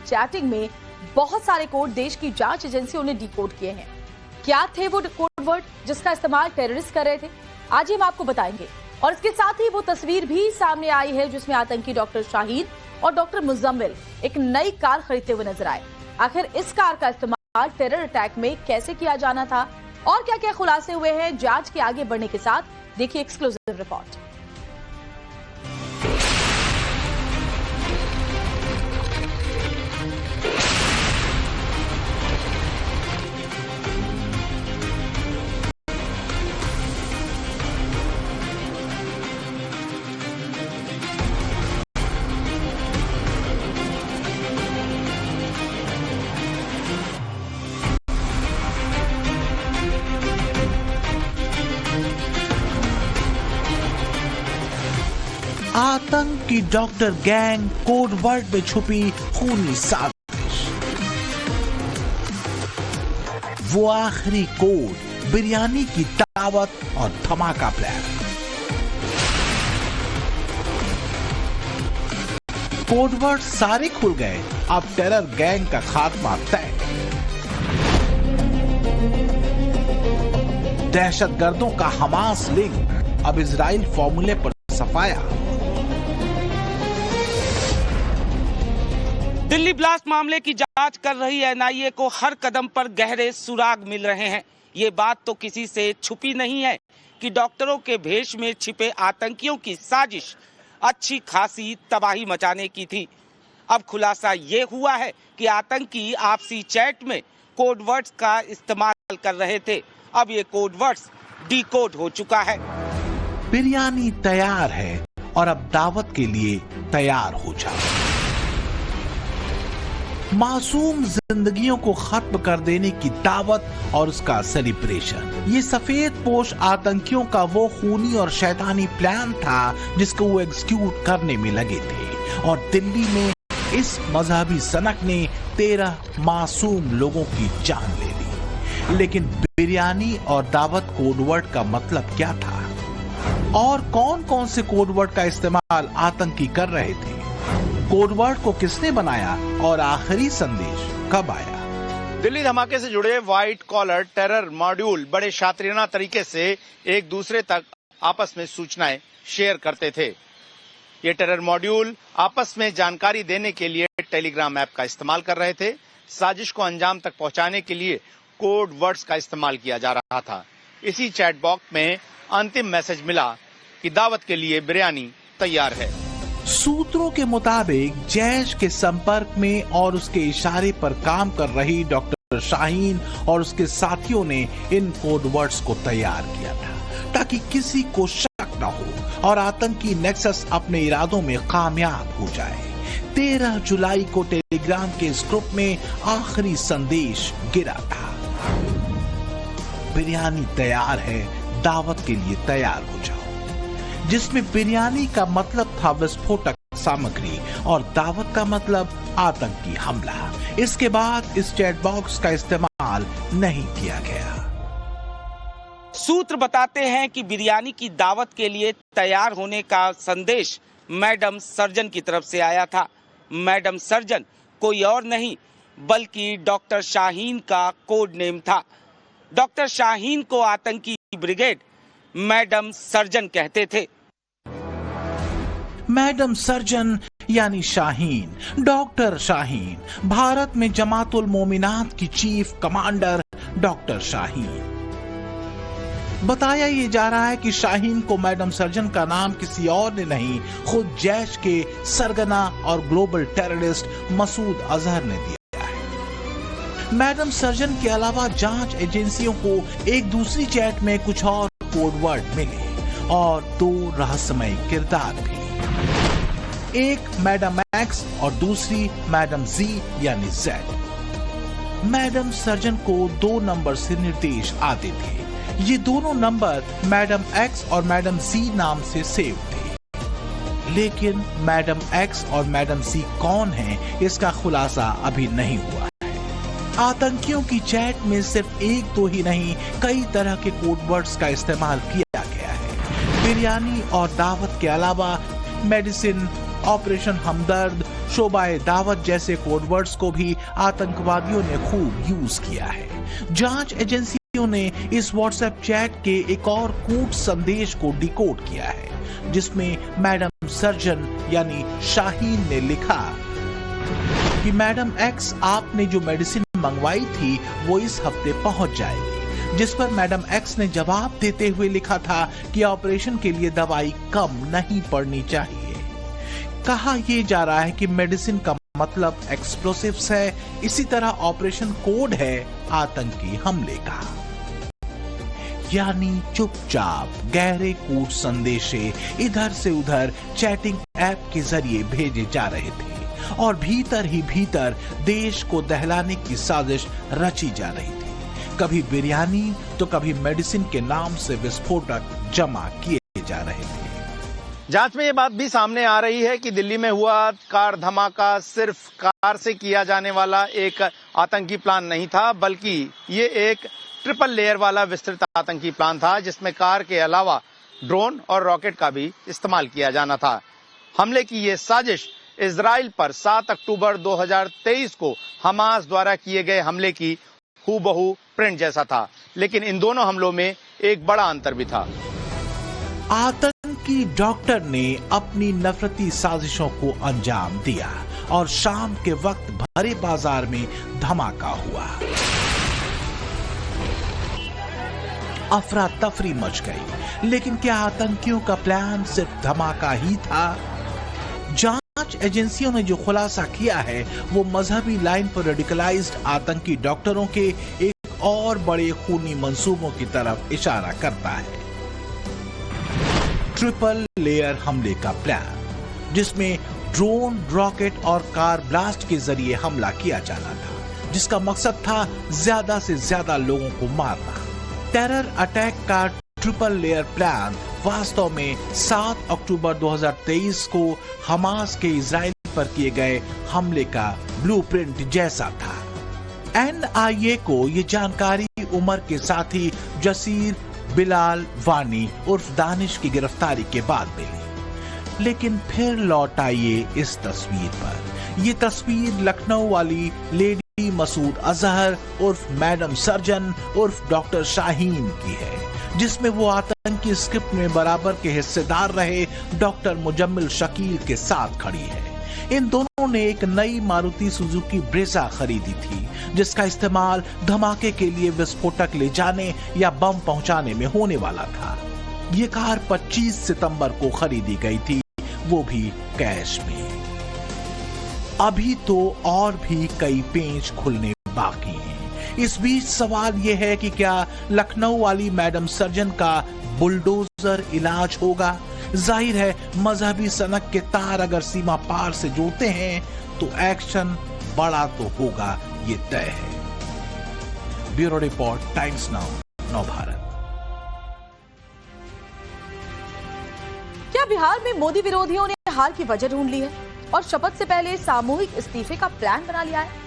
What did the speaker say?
Chatting में बहुत सारे कोड देश की जांच एजेंसियों ने डिकोड किए हैं। क्या थे वो कोड वर्ड जिसका इस्तेमाल टेररिस्ट कर रहे थे, आज ही हम आपको बताएंगे। और इसके साथ ही वो तस्वीर भी सामने आई है जिसमें आतंकी डॉक्टर शाहीन और डॉक्टर मुजम्मिल एक नई कार खरीदते हुए नजर आए। आखिर इस कार का इस्तेमाल टेरर अटैक में कैसे किया जाना था और क्या क्या खुलासे हुए हैं जांच के आगे बढ़ने के साथ, देखिए एक्सक्लूसिव रिपोर्ट। आतंक की डॉक्टर गैंग कोड वर्ड में छुपी खूनी साजिश। वो आखिरी कोड, बिरयानी की दावत और धमाका प्लान। कोड वर्ड सारे खुल गए, अब टेरर गैंग का खात्मा तय। दहशतगर्दों का हमास लिंक, अब इजराइल फॉर्मूले पर सफाया। दिल्ली ब्लास्ट मामले की जांच कर रही एनआईए को हर कदम पर गहरे सुराग मिल रहे हैं। ये बात तो किसी से छुपी नहीं है कि डॉक्टरों के भेष में छिपे आतंकियों की साजिश अच्छी खासी तबाही मचाने की थी। अब खुलासा ये हुआ है कि आतंकी आपसी चैट में कोड वर्ड्स का इस्तेमाल कर रहे थे। अब ये कोड वर्ड्स डिकोड हो चुका है। बिरयानी तैयार है और अब दावत के लिए तैयार हो जाओ। मासूम जिंदगियों को खत्म कर देने की दावत और उसका सेलिब्रेशन। ये सफेद पोश आतंकियों का वो खूनी और शैतानी प्लान था जिसको वो एग्जीक्यूट करने में लगे थे। और दिल्ली में इस मजहबी सनक ने 13 मासूम लोगों की जान ले ली। लेकिन बिरयानी और दावत कोडवर्ड का मतलब क्या था और कौन कौन से कोडवर्ड का इस्तेमाल आतंकी कर रहे थे? कोडवर्ड को किसने बनाया और आखिरी संदेश कब आया? दिल्ली धमाके से जुड़े व्हाइट कॉलर टेरर मॉड्यूल बड़े शातिराना तरीके से एक दूसरे तक आपस में सूचनाएं शेयर करते थे। ये टेरर मॉड्यूल आपस में जानकारी देने के लिए टेलीग्राम ऐप का इस्तेमाल कर रहे थे। साजिश को अंजाम तक पहुंचाने के लिए कोड वर्ड्स का इस्तेमाल किया जा रहा था। इसी चैट बॉक्स में अंतिम मैसेज मिला कि दावत के लिए बिरयानी तैयार है। सूत्रों के मुताबिक जैश के संपर्क में और उसके इशारे पर काम कर रही डॉक्टर शाहीन और उसके साथियों ने इन कोड वर्ड्स को तैयार किया था ताकि किसी को शक न हो और आतंकी नेक्सस अपने इरादों में कामयाब हो जाए। 13 जुलाई को टेलीग्राम के इस ग्रुप में आखिरी संदेश गिरा था, बिरयानी तैयार है, दावत के लिए तैयार हो जाओ। जिसमें बिरयानी का मतलब था विस्फोटक सामग्री और दावत का मतलब आतंकी हमला। इसके बाद इस चैट बॉक्स का इस्तेमाल नहीं किया गया। सूत्र बताते हैं कि बिरयानी की दावत के लिए तैयार होने का संदेश मैडम सर्जन की तरफ से आया था। मैडम सर्जन कोई और नहीं बल्कि डॉक्टर शाहीन का कोड नेम था। डॉक्टर शाहीन को आतंकी ब्रिगेड मैडम सर्जन कहते थे। मैडम सर्जन यानी शाहीन, डॉक्टर शाहीन, भारत में जमातुल मोमिनात की चीफ कमांडर डॉक्टर शाहीन। बताया ये जा रहा है कि शाहीन को मैडम सर्जन का नाम किसी और ने नहीं, खुद जैश के सरगना और ग्लोबल टेररिस्ट मसूद अजहर ने दिया है। मैडम सर्जन के अलावा जांच एजेंसियों को एक दूसरी चैट में कुछ और कोडवर्ड मिले और 2 रहस्यमय किरदार भी, एक मैडम एक्स और दूसरी मैडम जी यानी जेड। मैडम सर्जन को 2 नंबर से निर्देश आते थे। ये दोनों नंबर मैडम एक्स और मैडम जी नाम से सेव थे, लेकिन मैडम एक्स और मैडम जी कौन हैं इसका खुलासा अभी नहीं हुआ है। आतंकियों की चैट में सिर्फ 1-2 ही नहीं, कई तरह के कोडवर्ड्स का इस्तेमाल किया गया है। बिरयानी और दावत के अलावा मेडिसिन, ऑपरेशन हमदर्द, शोबाए दावत जैसे कोडवर्ड्स को भी आतंकवादियों ने खूब यूज किया है। जांच एजेंसियों ने इस व्हाट्सएप चैट के एक और कूट संदेश को डिकोड किया है, जिसमें मैडम सर्जन यानी शाहीन ने लिखा कि मैडम एक्स, आपने जो मेडिसिन मंगवाई थी वो इस हफ्ते पहुंच जाएगी। जिस पर मैडम एक्स ने जवाब देते हुए लिखा था कि ऑपरेशन के लिए दवाई कम नहीं पड़नी चाहिए। कहा यह जा रहा है कि मेडिसिन का मतलब एक्सप्लोसिव्स है, इसी तरह ऑपरेशन कोड है आतंकी हमले का। यानी चुपचाप गहरे कूट संदेशे इधर से उधर चैटिंग ऐप के जरिए भेजे जा रहे थे और भीतर ही भीतर देश को दहलाने की साजिश रची जा रही थी। कभी बिरयानी तो कभी मेडिसिन के नाम से विस्फोटक जमा किए जा रहे थे। जांच में ये बात भी सामने आ रही है कि दिल्ली में हुआ कार धमाका सिर्फ कार से किया जाने वाला एक आतंकी प्लान नहीं था, बल्कि ये एक ट्रिपल लेयर वाला विस्तृत आतंकी प्लान था, जिसमें कार के अलावा ड्रोन और रॉकेट का भी इस्तेमाल किया जाना था। हमले की ये साजिश इजराइल पर 7 अक्टूबर 2023 को हमास द्वारा किए गए हमले की हूबहू प्रिंट जैसा था, लेकिन इन दोनों हमलों में एक बड़ा अंतर भी था। आतंकी डॉक्टर ने अपनी नफरती साजिशों को अंजाम दिया और शाम के वक्त भरे बाजार में धमाका हुआ। अफरा तफरी मच गई, लेकिन क्या आतंकियों का प्लान सिर्फ धमाका ही था? जांच एजेंसियों ने जो खुलासा किया है वो मजहबी लाइन पर रेडिकलाइज्ड आतंकी डॉक्टरों के एक और बड़े खूनी मंसूबों की तरफ इशारा करता है। ट्रिपल लेयर हमले का प्लान, जिसमें ड्रोन, रॉकेट और कार ब्लास्ट के जरिए हमला किया जाना था, जिसका मकसद था ज्यादा से ज्यादा लोगों को मारना। टेरर अटैक का ट्रिपल लेयर प्लान वास्तव में 7 अक्टूबर 2023 को हमास के इजराइल पर किए गए हमले का ब्लूप्रिंट जैसा था। एनआईए को ये जानकारी उमर के साथी जसीर बिलाल वानी उर्फ दानिश की गिरफ्तारी के बाद मिली। लेकिन फिर लौट आइए इस तस्वीर पर। ये तस्वीर लखनऊ वाली लेडी मसूद अजहर उर्फ मैडम सर्जन उर्फ डॉक्टर शाहीन की है, जिसमें वो आतंकी स्क्रिप्ट में बराबर के हिस्सेदार रहे डॉक्टर मुजम्मिल शकील के साथ खड़ी है। इन दोनों ने एक नई मारुति सुजुकी ब्रेजा खरीदी थी, जिसका इस्तेमाल धमाके के लिए विस्फोटक ले जाने या बम पहुंचाने में होने वाला था। ये कार 25 सितंबर को खरीदी गई थी, वो भी कैश में। अभी तो और भी कई पेंच खुलने बाकी हैं। इस बीच सवाल यह है कि क्या लखनऊ वाली मैडम सर्जन का बुलडोजर इलाज होगा? जाहिर है मजहबी सनक के तार अगर सीमा पार से जुड़ते हैं तो एक्शन बड़ा तो होगा, ये तय है। Bureau report, times now, Navbharat. क्या बिहार में मोदी विरोधियों ने हाल की वजह ढूंढ ली है और शपथ से पहले सामूहिक इस्तीफे का प्लान बना लिया है?